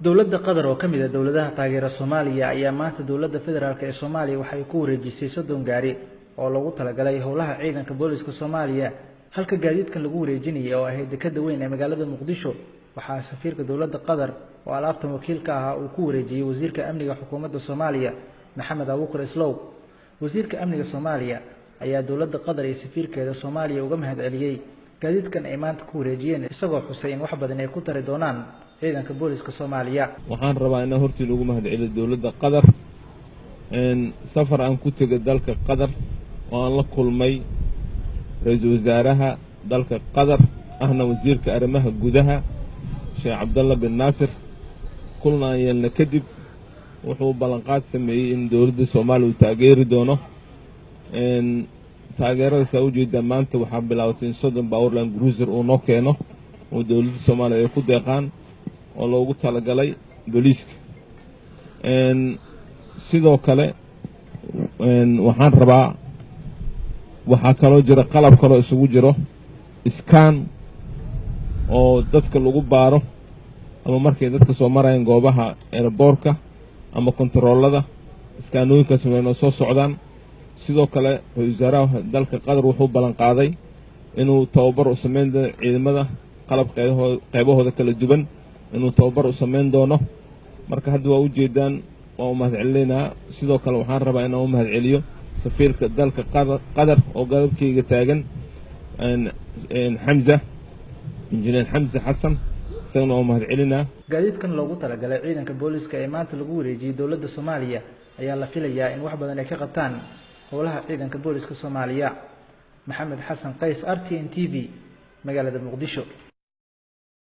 dowladda Qatar oo kamid ah dowladaha taageera Soomaaliya ayaa maanta dowladda federaalka ee Soomaaliya waxay ku wareejisay 30 gaari oo lagu talagalay howlaha ciidanka booliska Soomaaliya halka gaadiidkan lagu wareejinayay oo ahayd dekada weyn ee magaalada Muqdisho waxaa safiirka dowladda Qatar oo alaabtan wakiilka ah uu ku wareejiyay wasiirka amniga xukuumadda Soomaaliya Maxamed Abuukar Islow wasiirka amniga Soomaaliya ayaa dowladda Qatar iyo safiirkeeda Soomaaliya uga mahadceliyay gaadiidkan ay maanta ku wareejiyeen isagoo xusay in wax badan ay ku tari doonaan ciidanka booliska Soomaaliya waxaan rabaa in hortii lagu mahadceliyo dowladda Qatar safar aan ku tagay dalka Qatar oo aan la kulmay ra'iisul wasaaraha dalka Qatar ahna wasiirka arrimaha gudaha Sheekh Abdullah bin Nasir kulna yeelna kadib wuxuu ballanqaad sameeyay in dowladda Soomaaliya uu taageeri doono taageerada Sacuudiga maanta waxa bilowday in 30 Powerland Cruiser uu noo keeno oo dowladda Soomaaliya ay ku deeqaan oo loogu talagalay booliska sidoo kale waxaan rabaa waxa kaloo jira qalab kale isugu jiro scan oo dadka lagu baaro ama markay dadka soo marayaan goobaha airportka ama kontaroolada scanooyinkaas way soo socdaan sidoo kale wasaaraha dalka Qatar wuxuu ballan qaaday inuu tababar u sameeyo ciidamada qalab qaybahooda kala duwan inuu tababar u sameyn doono marka hadda waa u jeedaan oo mahadcelinaa sidoo kale waxaan rabaa inaan u mahadceliyo safiirka dalka Qatar oo galabkayga taagan Hamza injineer Hamza Hassan isagana oo mahadcelinaa gaadiidkan loogu talagalay ciidanka booliska ee maanta lagu wareejiyay dowladda Soomaaliya ayaa la filayaa in wax badan ay ka qabtaan howlaha ciidanka booliska Soomaaliya Maxamed Xasan Qays RTN TV magaalada Muqdisho.